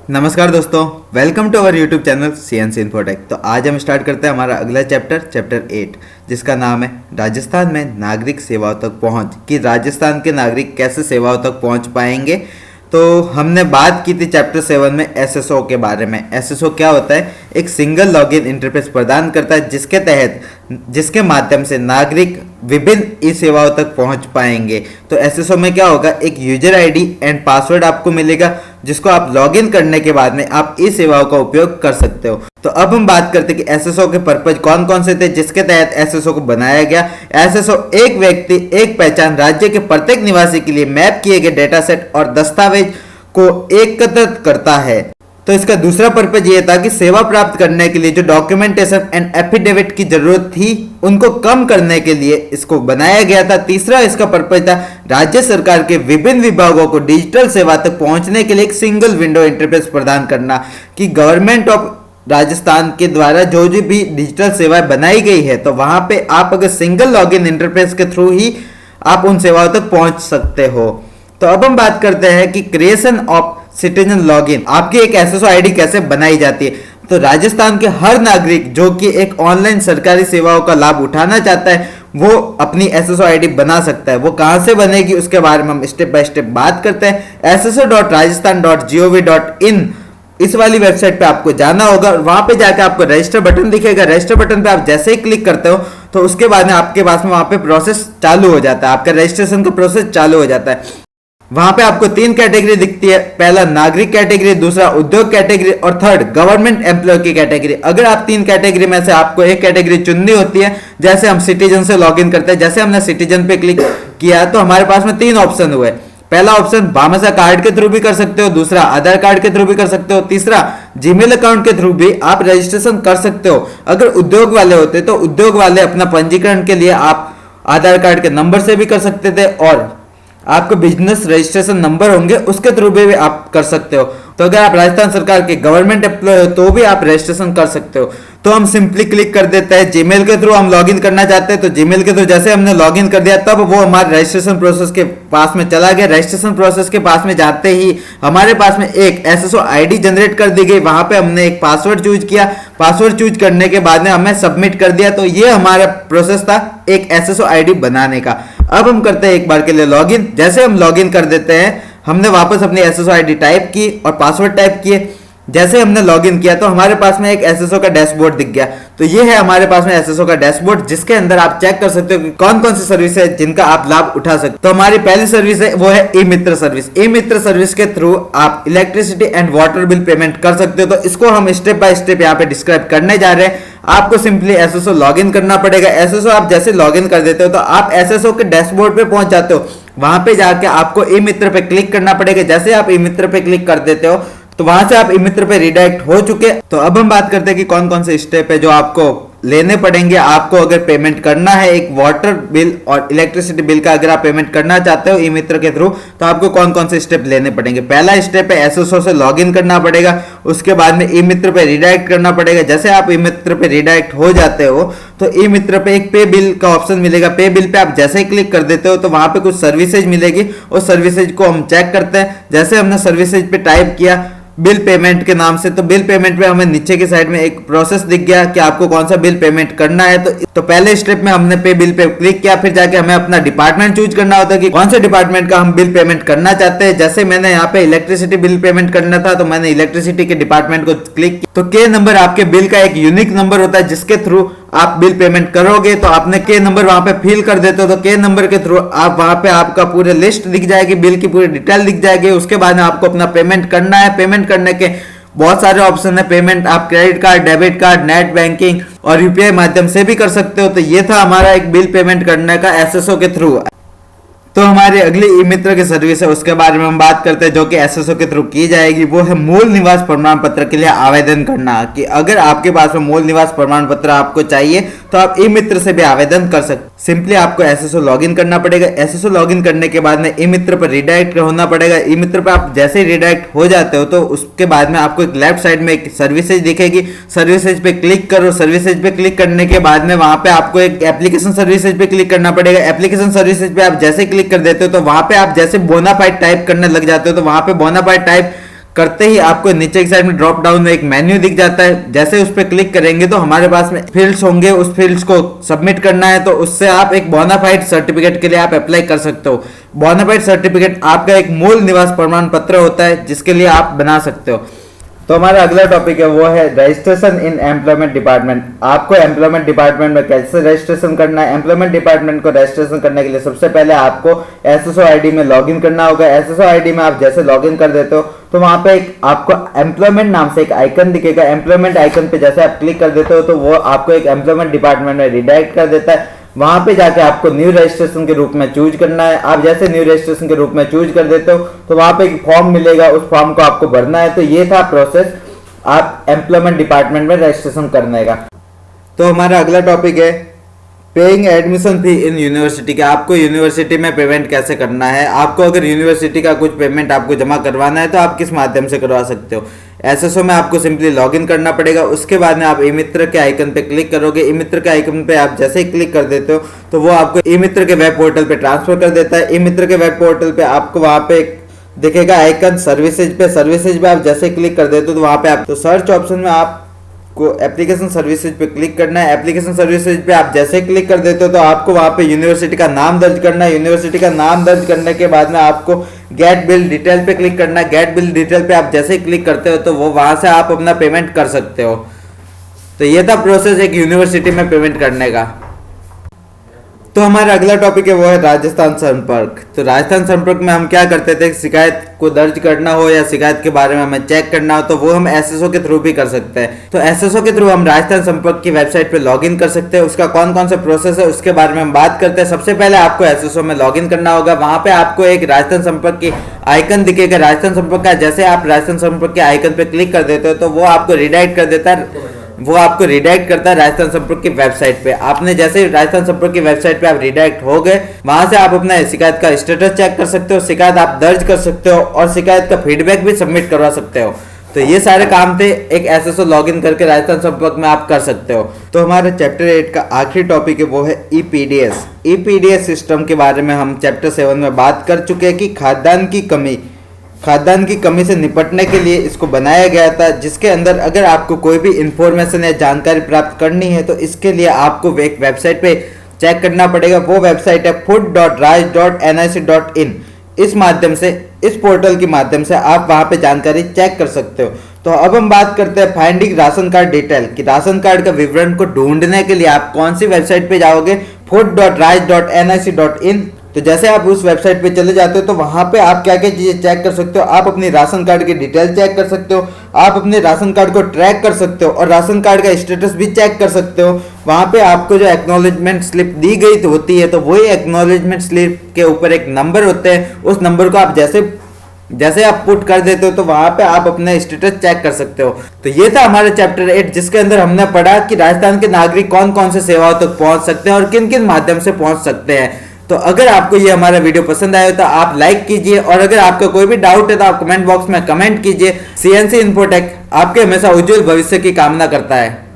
नमस्कार दोस्तों, welcome to our YouTube channel CNC Infotech. तो आज हम स्टार्ट करते हैं हमारा अगला चैप्टर 8, जिसका नाम है राजस्थान में नागरिक सेवाओं तक पहुंच। कि राजस्थान के नागरिक कैसे सेवाओं तक पहुंच पाएंगे। तो हमने बात की थी चैप्टर 7 में एसएसओ के बारे में। एसएसओ क्या होता है? एक सिंगल लॉगिन इंटरफेस प्रदान करता है जिसके माध्यम से नागरिक विभिन्न ई सेवाओं तक पहुंच पाएंगे। तो एसएसओ में क्या होगा? एक यूजर आईडी एंड पासवर्ड आपको मिलेगा, जिसको आप लॉगिन करने के बाद में आप ई सेवाओं का उपयोग कर सकते हो। तो अब हम बात करते हैं कि एसएसओ के पर्पज कौन कौन से थे जिसके तहत एसएसओ को बनाया गया। एसएसओ एक व्यक्ति एक पहचान राज्य के प्रत्येक निवासी के लिए मैप किए गए डेटा सेट और दस्तावेज को एकत्रित करता है। तो इसका दूसरा पर्पज ये था कि सेवा प्राप्त करने के लिए जो डॉक्यूमेंटेशन एंड एफिडेविट की जरूरत थी उनको कम करने के लिए इसको बनाया गया था। तीसरा इसका पर्पज था राज्य सरकार के विभिन्न विभागों को डिजिटल सेवा तक पहुंचने के लिए एक सिंगल विंडो इंटरफेस प्रदान करना। कि गवर्नमेंट ऑफ राजस्थान के द्वारा जो भी डिजिटल सेवाएं बनाई गई है, तो वहां पे आप अगर सिंगल लॉगिन इंटरफेस के थ्रू ही आप उन सेवाओं तक पहुंच सकते हो। तो अब हम बात करते हैं कि क्रिएशन ऑफ सिटीजन लॉगिन, आपकी एक एसएसओ आईडी कैसे बनाई जाती है। तो राजस्थान के हर नागरिक जो कि एक ऑनलाइन सरकारी सेवाओं का लाभ उठाना चाहता है, वो अपनी एसएसओ आईडी बना सकता है। वो कहां से बनेगी उसके बारे में हम स्टेप बाय स्टेप बात करते हैं। sso.rajasthan.gov.in इस वाली वेबसाइट पे आपको जाना होगा और वहां पे जाकर आपको रजिस्टर बटन दिखेगा। रजिस्टर बटन पे आप जैसे ही क्लिक करते हो तो उसके बाद में आपके पास में वहां पे प्रोसेस चालू हो जाता है, आपका रजिस्ट्रेशन का प्रोसेस चालू हो जाता है। वहां पे आपको 3 कैटेगरी दिखती है। पहला नागरिक कैटेगरी, दूसरा उद्योग कैटेगरी और थर्ड गवर्नमेंट एम्प्लॉय की कैटेगरी। अगर आप 3 कैटेगरी में से आपको एक कैटेगरी चुननी होती है, जैसे हम सिटीजन से लॉगिन करते हैं, जैसे हमने सिटीजन पे क्लिक किया तो हमारे पास में 3 ऑप्शन हुए। पहला ऑप्शन भामाशाह कार्ड के थ्रू भी कर सकते हो, दूसरा आधार कार्ड के थ्रू भी कर सकते हो, तीसरा जीमेल अकाउंट के थ्रू भी आप रजिस्ट्रेशन कर सकते हो। अगर उद्योग वाले होते तो उद्योग वाले अपना पंजीकरण के लिए आप आधार कार्ड के नंबर से भी कर सकते थे और आपको बिजनेस रजिस्ट्रेशन नंबर होंगे उसके थ्रू भी आप कर सकते हो। तो अगर आप राजस्थान सरकार के गवर्नमेंट एम्प्लॉय हो तो भी आप रजिस्ट्रेशन कर सकते हो। तो हम सिंपली क्लिक कर देते हैं। जीमेल के थ्रू हम लॉगिन करना चाहते हैं तो जीमेल के थ्रू जैसे हमने लॉगिन कर दिया तब वो हमारे रजिस्ट्रेशन प्रोसेस के पास में चला गया। रजिस्ट्रेशन प्रोसेस के पास में जाते ही हमारे पास में एक एसएसओ आईडी जनरेट कर दी गई। वहां पे हमने एक पासवर्ड चूज किया। पासवर्ड चूज करने के बाद में हमें सबमिट कर दिया। तो ये हमारा प्रोसेस था एक एसएसओ आईडी बनाने का। अब हम करते हैं एक बार के लिए लॉगिन। जैसे हम लॉगिन कर देते हैं, हमने वापस अपनी एसएसओ आईडी टाइप की और पासवर्ड टाइप किए। जैसे हमने लॉगिन किया तो हमारे पास में एक एसएसओ का डैशबोर्ड दिख गया। तो ये है हमारे पास में एसएसओ का डैशबोर्ड, जिसके अंदर आप चेक कर सकते हो कि कौन कौन सी सर्विस है जिनका आप लाभ उठा सकते हो। तो हमारी पहली सर्विस है वो है ई मित्र सर्विस। ई मित्र सर्विस के थ्रू आप electricity and water bill payment कर सकते हो। तो इसको हम स्टेप बाय स्टेप यहाँ पे डिस्क्राइब करने जा रहे हैं। आपको सिंपली एसएसओ लॉगिन करना पड़ेगा। एसएसओ आप जैसे लॉगिन कर देते हो तो आप एसएसओ के डैशबोर्ड पे पहुंच जाते हो। वहां पे जाके आपको ई मित्र पे क्लिक करना पड़ेगा। जैसे आप ई मित्र पे क्लिक कर देते हो तो वहां से आप ई मित्र पे रिडायरेक्ट हो चुके। तो अब हम बात करते हैं कि कौन कौन से स्टेप है जो आपको लेने पड़ेंगे। आपको अगर पेमेंट करना है एक वाटर बिल और इलेक्ट्रिसिटी बिल का, अगर आप पेमेंट करना चाहते हो ई मित्र के थ्रू, तो आपको कौन कौन से स्टेप लेने पड़ेंगे। पहला स्टेप है एसएसओ से लॉगिन करना पड़ेगा। उसके बाद में ई मित्र पे रिडायरेक्ट करना पड़ेगा। जैसे आप ई मित्र पे रिडायरेक्ट हो जाते हो तो ई मित्र पे एक पे बिल का ऑप्शन मिलेगा। पे बिल पे आप जैसे ही क्लिक कर देते हो तो वहां पे कुछ सर्विसेज मिलेगी। उस सर्विसेज को हम चेक करते हैं। जैसे हमने सर्विसेज पे टाइप किया बिल पेमेंट के नाम से, तो बिल पेमेंट पे हमें नीचे की साइड में एक प्रोसेस दिख गया कि आपको कौन सा बिल पेमेंट करना है। तो पहले स्टेप में हमने पे बिल पे क्लिक किया। फिर जाके हमें अपना डिपार्टमेंट चूज करना होता है कि कौन से डिपार्टमेंट का हम बिल पेमेंट करना चाहते हैं। जैसे मैंने यहाँ पे इलेक्ट्रिसिटी बिल पेमेंट करना था तो मैंने इलेक्ट्रिसिटी के डिपार्टमेंट को क्लिक किया। तो के नंबर आपके बिल का एक यूनिक नंबर होता है जिसके थ्रू आप बिल पेमेंट करोगे। तो आपने के नंबर वहां पे फिल कर देते हो तो के नंबर के थ्रू आप वहां पे आपका पूरे लिस्ट दिख जाएगी, बिल की पूरी डिटेल दिख जाएगी। उसके बाद में आपको अपना पेमेंट करना है। पेमेंट करने के बहुत सारे ऑप्शन है। पेमेंट आप credit card, debit card, net banking और यूपीआई माध्यम से भी कर सकते हो। तो ये था हमारा एक बिल पेमेंट करने का एसएसओ के थ्रू। तो हमारी अगली ई मित्र की सर्विस है उसके बारे में हम बात करते हैं जो कि एसएसओ के थ्रू की जाएगी। वो है मूल निवास प्रमाण पत्र के लिए आवेदन करना। कि अगर आपके पास में मूल निवास प्रमाण पत्र आपको चाहिए तो आप ई मित्र से भी आवेदन कर सकते। सिंपली आपको एसएसओ लॉगिन करना पड़ेगा। एसएसओ लॉगिन करने के बाद में ई मित्र पर रिडायरेक्ट होना पड़ेगा। ई मित्र पर आप जैसे ही रिडायरेक्ट हो जाते हो तो उसके बाद में आपको एक लेफ्ट साइड में एक सर्विसेज दिखेगी। सर्विसेज पे क्लिक करो। सर्विसेज पे क्लिक करने के बाद में वहां पे आपको एक एप्लीकेशन सर्विसेज पे क्लिक करना पड़ेगा। एप्लीकेशन सर्विसेज पे आप जैसे क्लिक कर देते हो तो वहां पे आप जैसे बोनाफाइड टाइप करने लग जाते हो तो वहां पे बोनाफाइड टाइप करते ही आपको नीचे की साइड में ड्रॉप डाउन में एक मेन्यू दिख जाता है। जैसे उस पर क्लिक करेंगे तो हमारे पास में फील्ड्स होंगे, उस फील्ड्स को सबमिट करना है, तो उससे आप एक बोनाफाइड सर्टिफिकेट के लिए आप अप्लाई कर सकते हो। बोनाफाइड सर्टिफिकेट आपका एक मूल निवास प्रमाण पत्र होता है जिसके लिए आप बना सकते हो। तो हमारा अगला टॉपिक है वो है रजिस्ट्रेशन इन एम्प्लॉयमेंट डिपार्टमेंट। आपको एम्प्लॉयमेंट डिपार्टमेंट में कैसे रजिस्ट्रेशन करना है। एम्प्लॉयमेंट डिपार्टमेंट को रजिस्ट्रेशन करने के लिए सबसे पहले आपको एसएसओ आईडी में लॉगिन करना होगा। एसएसओ आईडी में आप जैसे लॉगिन कर देते हो तो वहां पे एक आपको एम्प्लॉयमेंट नाम से एक आइकन दिखेगा। एम्प्लॉयमेंट आइकन पे जैसे आप क्लिक कर देते हो तो वो आपको एक एम्प्लॉयमेंट डिपार्टमेंट में रिडायरेक्ट कर देता है। वहां पे जाके आपको न्यू रजिस्ट्रेशन के रूप में चूज करना है। आप जैसे न्यू रजिस्ट्रेशन के रूप में चूज कर देते हो तो वहां पे एक फॉर्म मिलेगा, उस फॉर्म को आपको भरना है। तो ये था प्रोसेस आप एम्प्लॉयमेंट डिपार्टमेंट में रजिस्ट्रेशन करने का। तो हमारा अगला टॉपिक है paying admission fee in university के। आपको यूनिवर्सिटी में पेमेंट कैसे करना है। आपको अगर यूनिवर्सिटी का कुछ पेमेंट आपको जमा करवाना है तो आप किस माध्यम से करवा सकते हो। एसएसओ में आपको सिंपली लॉगिन करना पड़ेगा। उसके बाद में आप ई मित्र के आइकन पे क्लिक करोगे। ई मित्र के आइकन पे आप जैसे ही क्लिक कर देते हो तो वो आपको ई मित्र के वेब पोर्टल पे ट्रांसफर कर देता है। ई मित्र के वेब पोर्टल पे आपको वहां पे दिखेगा आइकन सर्विसेज पे। सर्विसेज पे आप जैसे क्लिक कर देते हो तो वहां पे आप तो सर्च ऑप्शन में आपको एप्लीकेशन सर्विसेज पे क्लिक करना है। एप्लीकेशन सर्विसेज पे आप जैसे क्लिक कर देते हो तो आपको वहां पे यूनिवर्सिटी का नाम दर्ज करना है। यूनिवर्सिटी का नाम दर्ज करने के बाद में आपको गेट बिल डिटेल पे क्लिक करना है। गेट बिल डिटेल पे आप जैसे क्लिक करते हो तो वो वहां से आप अपना पेमेंट कर सकते हो। तो ये था प्रोसेस एक यूनिवर्सिटी में पेमेंट करने का। तो हमारा अगला टॉपिक है वो है राजस्थान संपर्क। तो राजस्थान संपर्क में हम क्या करते थे, शिकायत को दर्ज करना हो या शिकायत के बारे में हमें चेक करना हो तो वो हम एसएसओ के थ्रू भी कर सकते हैं। तो एसएसओ के थ्रू हम राजस्थान संपर्क की वेबसाइट पे लॉगिन कर सकते हैं। उसका कौन कौन सा प्रोसेस है उसके बारे में हम बात करते हैं। सबसे पहले आपको एसएसओ में लॉगिन करना होगा। वहां पे आपको एक राजस्थान संपर्क की आइकन दिखेगा। राजस्थान संपर्क का जैसे आप राजस्थान संपर्क के आइकन पे क्लिक कर देते हो तो वो आपको रिडायरेक्ट कर देता है। वो आपको रिडायरेक्ट करता है राजस्थान संपर्क की वेबसाइट पे। आपने जैसे राजस्थान संपर्क की वेबसाइट पे आप रिडायरेक्ट हो गए, वहां से आप अपना शिकायत का स्टेटस चेक कर सकते हो, शिकायत आप दर्ज कर सकते हो और शिकायत का फीडबैक भी सबमिट करवा सकते हो। तो ये सारे काम थे एक एसएसओ लॉगिन करके राजस्थान संपर्क में आप कर सकते हो। तो हमारे चैप्टर 8 का आखिरी टॉपिक है वो है ईपीडीएस। ईपीडीएस सिस्टम के बारे में हम चैप्टर 7 में बात कर चुके हैं कि खाद्यान्न की कमी से निपटने के लिए इसको बनाया गया था, जिसके अंदर अगर आपको कोई भी इंफॉर्मेशन या जानकारी प्राप्त करनी है तो इसके लिए आपको एक वेबसाइट पे चेक करना पड़ेगा। वो वेबसाइट है food.raj.nic.in। इस माध्यम से, इस पोर्टल के माध्यम से आप वहां पे जानकारी चेक कर सकते हो। तो अब हम बात करते हैं फाइंडिंग राशन कार्ड डिटेल कि राशन कार्ड का विवरण को ढूंढने के लिए आप कौन सी वेबसाइट पे जाओगे, food.raj.nic.in। तो जैसे आप उस वेबसाइट पे चले जाते हो तो वहां पे आप क्या क्या चीजें चेक कर सकते हो। आप अपनी राशन कार्ड की डिटेल चेक कर सकते हो, आप अपने राशन कार्ड को ट्रैक कर सकते हो और राशन कार्ड का स्टेटस भी चेक कर सकते हो। वहां पे आपको जो एक्नॉलेजमेंट स्लिप दी गई होती है तो वही एक्नॉलेजमेंट स्लिप के ऊपर एक नंबर होते हैं। उस नंबर को आप जैसे आप पुट कर देते हो तो वहां पे आप अपने स्टेटस चेक कर सकते हो। तो ये था हमारा चैप्टर 8 जिसके अंदर हमने पढ़ा कि राजस्थान के नागरिक कौन कौन से सेवाओं तक पहुंच सकते हैं और किन किन माध्यम से पहुंच सकते हैं। तो अगर आपको ये हमारा वीडियो पसंद आया तो आप लाइक कीजिए और अगर आपका कोई भी डाउट है तो आप कमेंट बॉक्स में कमेंट कीजिए। सीएनसी इन्फोटेक आपके हमेशा उज्जवल भविष्य की कामना करता है।